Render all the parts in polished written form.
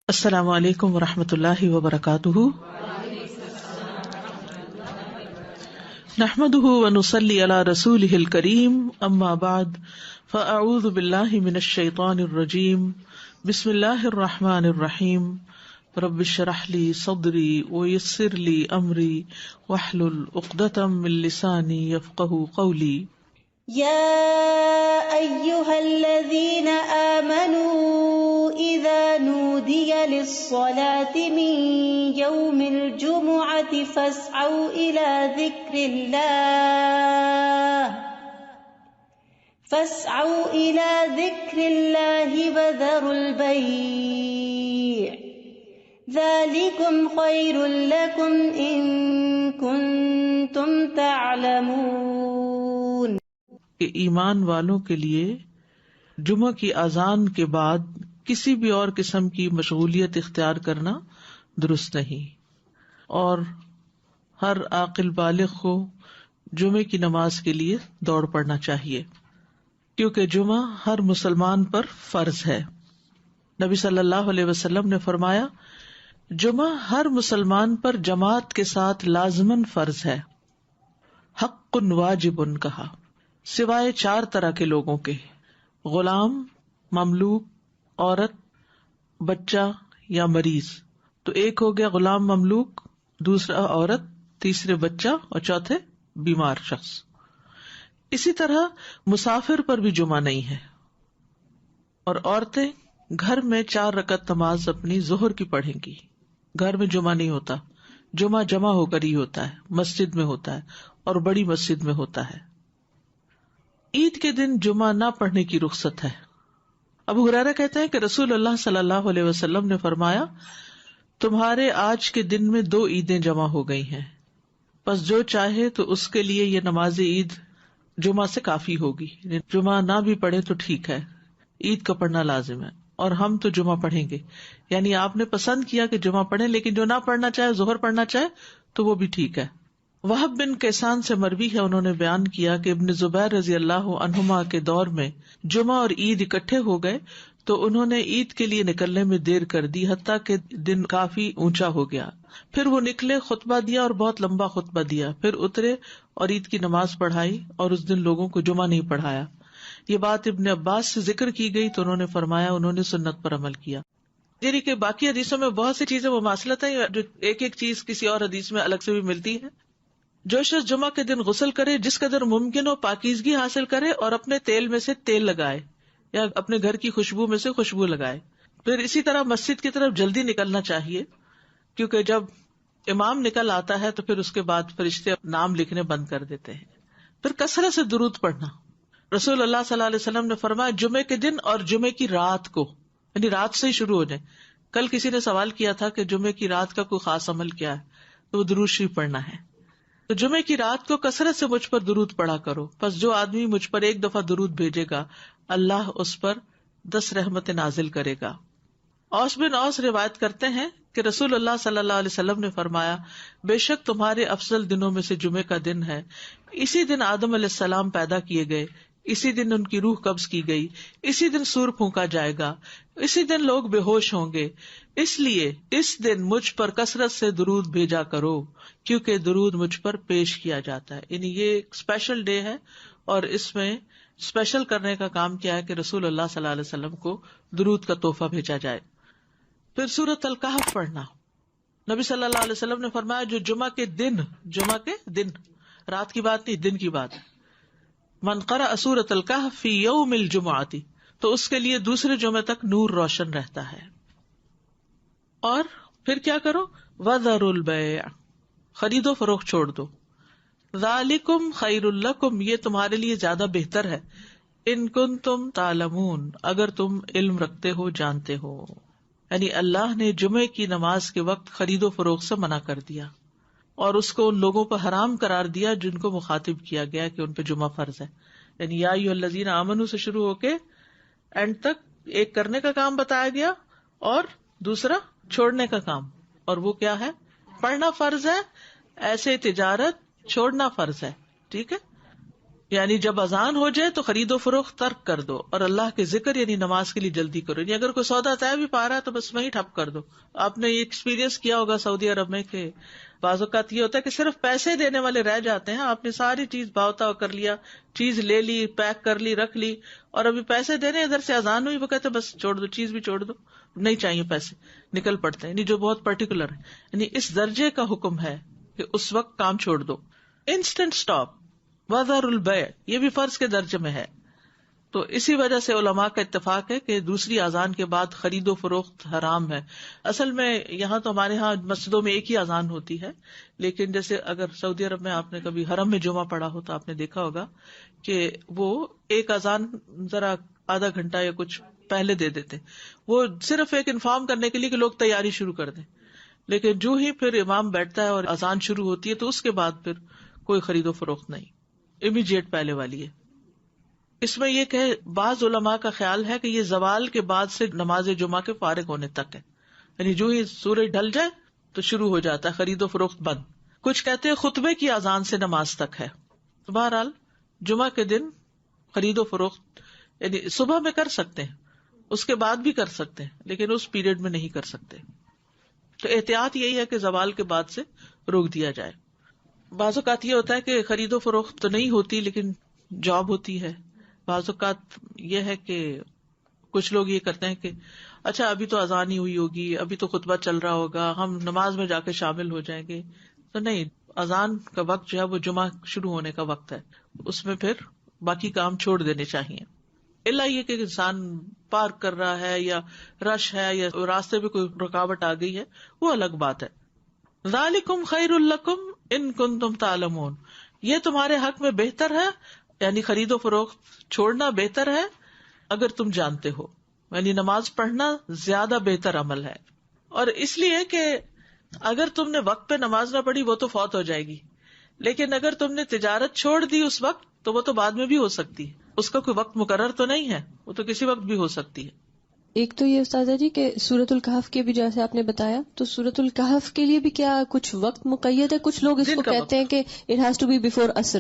السلام علیکم ورحمۃ اللہ وبرکاتہ، نحمده ونصلی علی رسولہ الکریم، اما بعد فاعوذ باللہ من الشیطان الرجیم، بسم اللہ الرحمن الرحیم، رب اشرح لی صدری ویسر لی امری واحلل عقدۃ من لسانی یفقہوا قولی۔ يا أيها الذين آمنوا إذا نودي للصلاة من يوم الجمعة فاسعوا إلى ذكر الله وذروا البيع ذلكم خير لكم إن كنتم تعلمون۔ کہ ایمان والوں کے لیے جمعہ کی اذان کے بعد کسی بھی اور قسم کی مشغولیت اختیار کرنا درست نہیں، اور ہر عاقل بالغ کو جمعے کی نماز کے لیے دوڑ پڑنا چاہیے، کیونکہ جمعہ ہر مسلمان پر فرض ہے۔ نبی صلی اللہ علیہ وسلم نے فرمایا، جمعہ ہر مسلمان پر جماعت کے ساتھ لازماً فرض ہے، حق واجب کہا، سوائے 4 طرح کے لوگوں کے: غلام، مملوک، عورت، بچہ یا مریض۔ تو ایک ہو گیا غلام مملوک، دوسرا عورت، تیسرے بچہ اور چوتھے بیمار شخص۔ اسی طرح مسافر پر بھی جمعہ نہیں ہے، اور عورتیں گھر میں 4 رکعت نماز اپنی ظہر کی پڑھیں گی۔ گھر میں جمعہ نہیں ہوتا، جمعہ جمع ہو کر ہی ہوتا ہے، مسجد میں ہوتا ہے، اور بڑی مسجد میں ہوتا ہے۔ عید کے دن جمعہ نہ پڑھنے کی رخصت ہے۔ ابو ہریرہ کہتے ہیں کہ رسول اللہ صلی اللہ علیہ وسلم نے فرمایا، تمہارے آج کے دن میں 2 عیدیں جمع ہو گئی ہیں، پس جو چاہے تو اس کے لیے یہ نماز عید جمعہ سے کافی ہوگی۔ جمعہ نہ بھی پڑھے تو ٹھیک ہے، عید کا پڑھنا لازم ہے، اور ہم تو جمعہ پڑھیں گے۔ یعنی آپ نے پسند کیا کہ جمعہ پڑھیں، لیکن جو نہ پڑھنا چاہے، ظہر پڑھنا چاہے، تو وہ بھی ٹھیک ہے۔ وہب بن کیسان سے مروی ہے، انہوں نے بیان کیا کہ ابن زبیر رضی اللہ عنہما کے دور میں جمعہ اور عید اکٹھے ہو گئے تو انہوں نے عید کے لیے نکلنے میں دیر کر دی، حتیٰ کہ دن کافی اونچا ہو گیا۔ پھر وہ نکلے، خطبہ دیا اور بہت لمبا خطبہ دیا، پھر اترے اور عید کی نماز پڑھائی، اور اس دن لوگوں کو جمعہ نہیں پڑھایا۔ یہ بات ابن عباس سے ذکر کی گئی تو انہوں نے فرمایا انہوں نے سنت پر عمل کیا۔ یعنی کہ باقی حدیثوں میں بہت سی چیزیں مماثلت ہیں، جو ایک ایک چیز کسی اور حدیث میں الگ سے بھی ملتی ہے۔ جو شخص جمعہ کے دن غسل کرے، جس قدر ممکن ہو پاکیزگی حاصل کرے، اور اپنے تیل میں سے تیل لگائے یا اپنے گھر کی خوشبو میں سے خوشبو لگائے۔ پھر اسی طرح مسجد کی طرف جلدی نکلنا چاہیے، کیونکہ جب امام نکل آتا ہے تو پھر اس کے بعد فرشتے نام لکھنے بند کر دیتے ہیں۔ پھر کثرت سے درود پڑھنا۔ رسول اللہ صلی اللہ علیہ وسلم نے فرمایا، جمعے کے دن اور جمعے کی رات کو، یعنی رات سے ہی شروع ہو جائے۔ کل کسی نے سوال کیا تھا کہ جمعے کی رات کا کوئی خاص عمل کیا ہے، تو وہ درود شریف پڑھنا ہے۔ تو جمعے کی رات کو کثرت سے مجھ پر درود پڑھا کرو، پس جو آدمی مجھ پر 1 دفعہ درود بھیجے گا، اللہ اس پر 10 رحمتیں نازل کرے گا۔ اوس بن اوس روایت کرتے ہیں کہ رسول اللہ صلی اللہ علیہ وسلم نے فرمایا، بے شک تمہارے افضل دنوں میں سے جمعے کا دن ہے۔ اسی دن آدم علیہ السلام پیدا کیے گئے، اسی دن ان کی روح قبض کی گئی، اسی دن سور پھونکا جائے گا، اسی دن لوگ بے ہوش ہوں گے، اس لیے اس دن مجھ پر کثرت سے درود بھیجا کرو، کیونکہ درود مجھ پر پیش کیا جاتا ہے۔ یعنی یہ ایک اسپیشل ڈے ہے، اور اس میں اسپیشل کرنے کا کام کیا ہے کہ رسول اللہ صلی اللہ علیہ وسلم کو درود کا تحفہ بھیجا جائے۔ پھر سورۃ الکہف پڑھنا۔ نبی صلی اللہ علیہ وسلم نے فرمایا، جو جمعہ کے دن، رات کی بات نہیں، دن کی بات ہے، من قرأ سورۃ الکہف فی یوم الجمعۃ، تو اس کے لیے دوسرے جمعے تک نور روشن رہتا ہے۔ اور پھر کیا کرو، وذروا البیع، خرید و فروخت چھوڑ دو، ذالکم خیر لکم، یہ تمہارے لیے زیادہ بہتر ہے، ان کنتم تعلمون، اگر تم علم رکھتے ہو، جانتے ہو۔ یعنی اللہ نے جمعے کی نماز کے وقت خرید و فروخت سے منع کر دیا، اور اس کو ان لوگوں پر حرام قرار دیا جن کو مخاطب کیا گیا کہ ان پہ جمعہ فرض ہے۔ یعنی یا ایھا الذین آمنوا سے شروع ہو کے اینڈ تک ایک کرنے کا کام بتایا گیا اور دوسرا چھوڑنے کا کام، اور وہ کیا ہے؟ پڑھنا فرض ہے، ایسے تجارت چھوڑنا فرض ہے۔ ٹھیک ہے، یعنی جب اذان ہو جائے تو خرید و فروخت ترک کر دو اور اللہ کے ذکر یعنی نماز کے لیے جلدی کرو. یعنی اگر کوئی سودا طے بھی پا رہا ہے تو بس وہیں ٹھپ کر دو. آپ نے یہ ایکسپیرینس کیا ہوگا سعودی عرب میں کہ بعض اوقات یہ ہوتا ہے کہ صرف پیسے دینے والے رہ جاتے ہیں. آپ نے ساری چیز بھاؤتا کر لیا, چیز لے لی, پیک کر لی, رکھ لی, اور ابھی پیسے دینے ادھر سے اذان ہوئی, وہ کہتے بس چھوڑ دو, چیز بھی چھوڑ دو, نہیں چاہیے پیسے, نکل پڑتے ہیں. یعنی جو بہت پرٹیکولر ہے, یعنی اس درجے کا حکم ہے کہ اس وقت کام چھوڑ دو. انسٹنٹ اسٹاپ, وذر البیع, یہ بھی فرض کے درجے میں ہے. تو اسی وجہ سے علماء کا اتفاق ہے کہ دوسری اذان کے بعد خرید و فروخت حرام ہے. اصل میں یہاں تو ہمارے ہاں مسجدوں میں ایک ہی اذان ہوتی ہے, لیکن جیسے اگر سعودی عرب میں آپ نے کبھی حرم میں جمعہ پڑھا ہو تو آپ نے دیکھا ہوگا کہ وہ ایک اذان ذرا آدھا گھنٹہ یا کچھ پہلے دے دیتے, وہ صرف ایک انفارم کرنے کے لیے کہ لوگ تیاری شروع کر دیں. لیکن جو ہی پھر امام بیٹھتا ہے اور اذان شروع ہوتی ہے تو اس کے بعد پھر کوئی خرید و فروخت نہیں, امیڈیٹ پہلے والی ہے. اس میں یہ کہ بعض علماء کا خیال ہے کہ یہ زوال کے بعد سے نماز جمعہ کے فارغ ہونے تک ہے, یعنی جو ہی سورج ڈھل جائے تو شروع ہو جاتا ہے خرید و فروخت بند. کچھ کہتے ہیں خطبے کی اذان سے نماز تک ہے. بہرحال جمعہ کے دن خرید و فروخت یعنی صبح میں کر سکتے ہیں, اس کے بعد بھی کر سکتے ہیں, لیکن اس پیریڈ میں نہیں کر سکتے. تو احتیاط یہی ہے کہ زوال کے بعد سے روک دیا جائے. بعض اوقات یہ ہوتا ہے کہ خرید و فروخت تو نہیں ہوتی لیکن جاب ہوتی ہے. بعض اوقات یہ ہے کہ کچھ لوگ یہ کرتے ہیں کہ اچھا ابھی تو اذان ہی ہوئی ہوگی, ابھی تو خطبہ چل رہا ہوگا, ہم نماز میں جا کے شامل ہو جائیں گے. تو نہیں, اذان کا وقت جو ہے وہ جمعہ شروع ہونے کا وقت ہے, اس میں پھر باقی کام چھوڑ دینے چاہیے. اللہ یہ کہ انسان پارک کر رہا ہے یا رش ہے یا راستے میں کوئی رکاوٹ آ گئی ہے, وہ الگ بات ہے. ذالکم خیر لکم ان کنتم تعلمون, یہ تمہارے حق میں بہتر ہے, یعنی خرید و فروخت چھوڑنا بہتر ہے اگر تم جانتے ہو. یعنی نماز پڑھنا زیادہ بہتر عمل ہے. اور اس لیے کہ اگر تم نے وقت پہ نماز نہ پڑھی وہ تو فوت ہو جائے گی, لیکن اگر تم نے تجارت چھوڑ دی اس وقت تو وہ تو بعد میں بھی ہو سکتی ہے, اس کا کوئی وقت مقرر تو نہیں ہے, وہ تو کسی وقت بھی ہو سکتی ہے. ایک تو یہ استاذہ جی کہ سورۃ الکہف کے بھی جیسے آپ نے بتایا, تو سورۃ الکہف کے لیے بھی کیا کچھ وقت مقید ہے؟ کچھ لوگ اس کو کہتے ہیں کہ it has to be before عصر.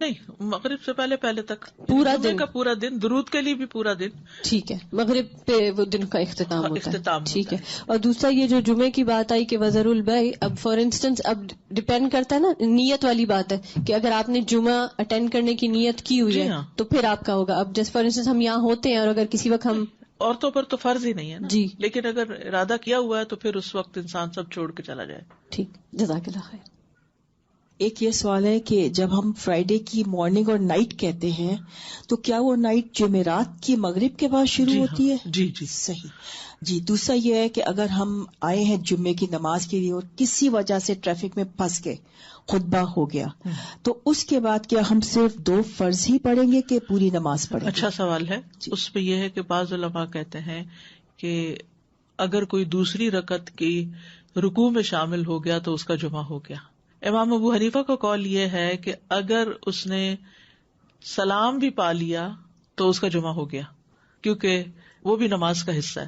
نہیں, مغرب سے پہلے تک پورا دن کا پورا دن, درود کے لیے بھی پورا دن. ٹھیک ہے, مغرب پہ وہ دن کا اختتام ہوتا ہے. ٹھیک ہے. اور دوسرا یہ جو جمعے کی بات آئی کہ وذروا البیع, اب فار انسٹنس اب ڈپینڈ کرتا ہے نا, نیت والی بات ہے کہ اگر آپ نے جمعہ اٹینڈ کرنے کی نیت کی ہوئی ہے تو پھر آپ کا ہوگا. اب جیسے فار انسٹنس ہم یہاں ہوتے ہیں اور اگر کسی وقت ہم, عورتوں پر تو فرض ہی نہیں ہے نا جی, لیکن اگر ارادہ کیا ہوا ہے تو پھر اس وقت انسان سب چھوڑ کے چلا جائے. ٹھیک, جزاک اللہ خیر. ایک یہ سوال ہے کہ جب ہم فرائیڈے کی مارننگ اور نائٹ کہتے ہیں تو کیا وہ نائٹ جمعرات کی مغرب کے بعد شروع ہوتی ہے؟ جی صحیح. جی, دوسرا یہ ہے کہ اگر ہم آئے ہیں جمعے کی نماز کے لیے اور کسی وجہ سے ٹریفک میں پھنس گئے, خطبہ ہو گیا, تو اس کے بعد کیا ہم صرف 2 فرض ہی پڑھیں گے کہ پوری نماز پڑھیں گے؟ اچھا سوال ہے. اس پہ یہ ہے کہ بعض علماء کہتے ہیں کہ اگر کوئی دوسری رکعت کی رکوع میں شامل ہو گیا تو اس کا جمعہ ہو گیا. امام ابو حنیفہ کا قول یہ ہے کہ اگر اس نے سلام بھی پا لیا تو اس کا جمعہ ہو گیا, کیونکہ وہ بھی نماز کا حصہ ہے.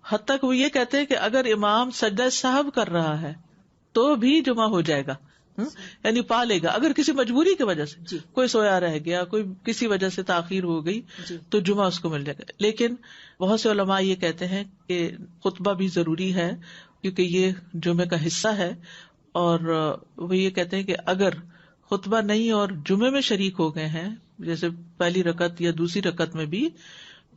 حتیٰ کہ وہ یہ کہتے ہیں کہ اگر امام سجدہ سہو کر رہا ہے تو بھی جمعہ ہو جائے گا, یعنی پا لے گا. اگر کسی مجبوری کی وجہ سے کوئی سویا رہ گیا, کوئی کسی وجہ سے تاخیر ہو گئی تو جمعہ اس کو مل جائے گا. لیکن بہت سے علماء یہ کہتے ہیں کہ خطبہ بھی ضروری ہے کیونکہ یہ جمعے کا حصہ ہے, اور وہ یہ کہتے ہیں کہ اگر خطبہ نہیں اور جمعے میں شریک ہو گئے ہیں جیسے پہلی رکعت یا دوسری رکعت میں بھی,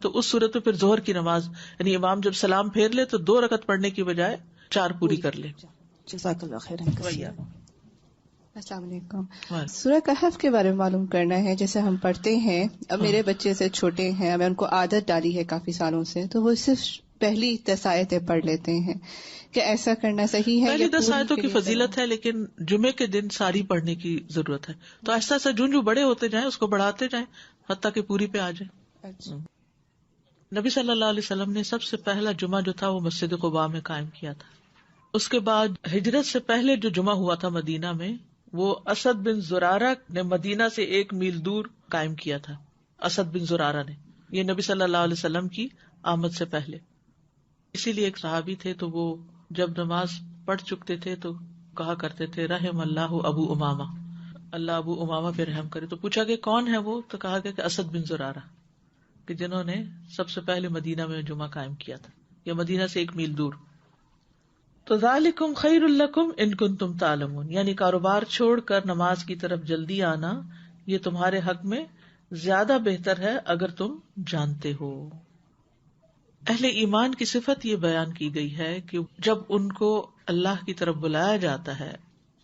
تو اس صورت میں پھر ظہر کی نماز یعنی امام جب سلام پھیر لے تو 2 رکعت پڑھنے کی بجائے 4 پوری کر لے. جزاک اللہ خیر. السلام علیکم. سورہ کہف کے بارے میں معلوم کرنا ہے. جیسے ہم پڑھتے ہیں, اب میرے بچے سے چھوٹے ہیں, میں ان کو عادت ڈالی ہے کافی سالوں سے, تو وہ صرف پہلی 10 آیتیں پڑھ لیتے ہیں. کہ ایسا کرنا صحیح ہے؟ پہلی 10 آیتوں کی فضیلت ہے لیکن جمعے کے دن ساری پڑھنے کی ضرورت ہے, تو ایسا ایسا جو بڑے ہوتے جائیں اس کو بڑھاتے جائیں حتیٰ کہ پوری پہ آ جائیں. اچھا. نبی صلی اللہ علیہ وسلم نے سب سے پہلا جمعہ جو تھا وہ مسجد قباء میں قائم کیا تھا. اس کے بعد ہجرت سے پہلے جو جمعہ ہوا تھا مدینہ میں وہ اسد بن زرارہ نے مدینہ سے 1 میل دور قائم کیا تھا. اسد بن زرارہ نے, یہ نبی صلی اللہ علیہ وسلم کی آمد سے پہلے. اسی لیے ایک صحابی تھے تو وہ جب نماز پڑھ چکتے تھے تو کہا کرتے تھے رحم اللہ ابو امامہ, اللہ ابو امامہ پہ رحم کرے. تو پوچھا کہ کون ہے وہ؟ تو کہا گیا کہ اسد بن زرارہ، کہ جنہوں نے سب سے پہلے مدینہ میں جمعہ قائم کیا تھا، یا مدینہ سے 1 میل دور. تو ذالکم خیر لکم ان کنتم تعلمون، یعنی کاروبار چھوڑ کر نماز کی طرف جلدی آنا یہ تمہارے حق میں زیادہ بہتر ہے اگر تم جانتے ہو. اہل ایمان کی صفت یہ بیان کی گئی ہے کہ جب ان کو اللہ کی طرف بلایا جاتا ہے،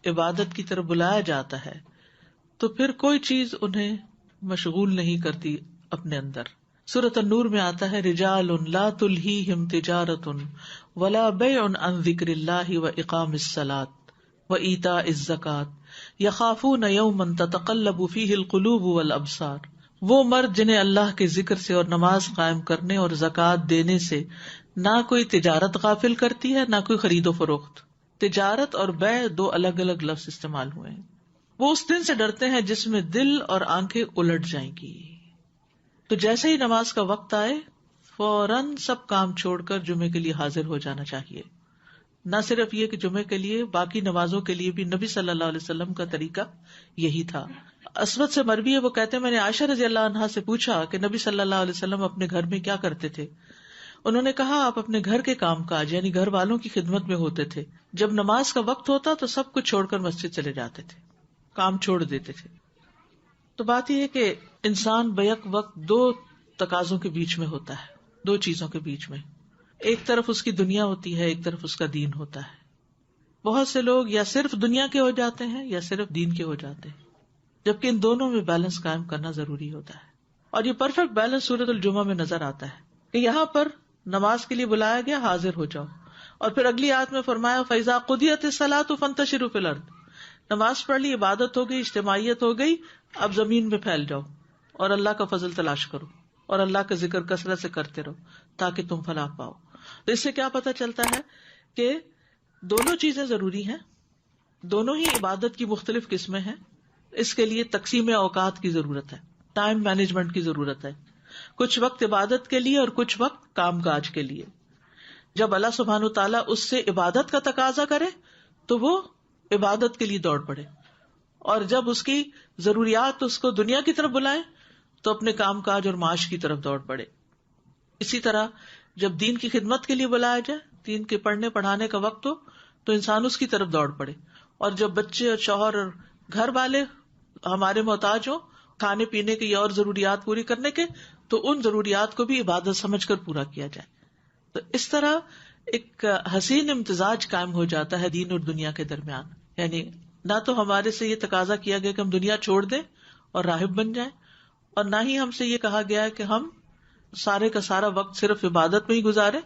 عبادت کی طرف بلایا جاتا ہے، تو پھر کوئی چیز انہیں مشغول نہیں کرتی اپنے اندر. سورۃ النور میں آتا ہے رجال لا تلہیہم تجارۃ ولا بیع عن ذکر اللہ واقام الصلاۃ وایتاء الزکاۃ یخافون یوما تتقلب فیہ القلوب والابصار. وہ مرد جنہیں اللہ کے ذکر سے اور نماز قائم کرنے اور زکوٰۃ دینے سے نہ کوئی تجارت غافل کرتی ہے نہ کوئی خرید و فروخت. تجارت اور بیع 2 الگ الگ لفظ استعمال ہوئے ہیں. وہ اس دن سے ڈرتے ہیں جس میں دل اور آنکھیں الٹ جائیں گی. تو جیسے ہی نماز کا وقت آئے فوراً سب کام چھوڑ کر جمعے کے لیے حاضر ہو جانا چاہیے. نہ صرف یہ کہ جمعے کے لیے، باقی نمازوں کے لیے بھی نبی صلی اللہ علیہ وسلم کا طریقہ یہی تھا. اسود سے مروی ہے، وہ کہتے ہیں میں نے عائشہ رضی اللہ عنہا سے پوچھا کہ نبی صلی اللہ علیہ وسلم اپنے گھر میں کیا کرتے تھے. انہوں نے کہا آپ اپنے گھر کے کام کاج یعنی گھر والوں کی خدمت میں ہوتے تھے. جب نماز کا وقت ہوتا تو سب کچھ چھوڑ کر مسجد چلے جاتے تھے، کام چھوڑ دیتے تھے. تو بات یہ ہے کہ انسان بیک وقت 2 تقاضوں کے بیچ میں ہوتا ہے، 2 چیزوں کے بیچ میں. ایک طرف اس کی دنیا ہوتی ہے، ایک طرف اس کا دین ہوتا ہے. بہت سے لوگ یا صرف دنیا کے ہو جاتے ہیں یا صرف دین کے ہو جاتے ہیں، جبکہ ان دونوں میں بیلنس قائم کرنا ضروری ہوتا ہے. اور یہ پرفیکٹ بیلنس سورۃ الجمعہ میں نظر آتا ہے کہ یہاں پر نماز کے لیے بلایا گیا حاضر ہو جاؤ، اور پھر اگلی آیت میں فرمایا فَإِذَا قُضِيَتِ الصَّلَاةُ فَانتَشِرُوا فِي الْأَرْضِ. نماز پڑھ لی، عبادت ہو گئی، اجتماعیت ہو گئی، اب زمین میں پھیل جاؤ اور اللہ کا فضل تلاش کرو اور اللہ کا ذکر کثرت سے کرتے رہو تاکہ تم فلاح پاؤ. تو اس سے کیا پتہ چلتا ہے کہ دونوں چیزیں ضروری ہیں، دونوں ہی عبادت کی مختلف قسمیں ہیں. اس کے لیے تقسیم اوقات کی ضرورت ہے، ٹائم مینجمنٹ کی ضرورت ہے. کچھ وقت عبادت کے لیے اور کچھ وقت کام کاج کے لیے. جب اللہ سبحانہ تعالیٰ اس سے عبادت کا تقاضا کرے تو وہ عبادت کے لیے دوڑ پڑے، اور جب اس کی ضروریات اس کو دنیا کی طرف بلائیں تو اپنے کام کاج اور معاش کی طرف دوڑ پڑے. اسی طرح جب دین کی خدمت کے لیے بلایا جائے، دین کے پڑھنے پڑھانے کا وقت ہو تو انسان اس کی طرف دوڑ پڑے. اور جب بچے اور شوہر اور گھر والے ہمارے محتاج ہوں کھانے پینے کی اور ضروریات پوری کرنے کے، تو ان ضروریات کو بھی عبادت سمجھ کر پورا کیا جائے. تو اس طرح ایک حسین امتزاج قائم ہو جاتا ہے دین اور دنیا کے درمیان. یعنی نہ تو ہمارے سے یہ تقاضا کیا گیا کہ ہم دنیا چھوڑ دیں اور راہب بن جائیں، اور نہ ہی ہم سے یہ کہا گیا ہے کہ ہم سارے کا سارا وقت صرف عبادت میں ہی گزارے.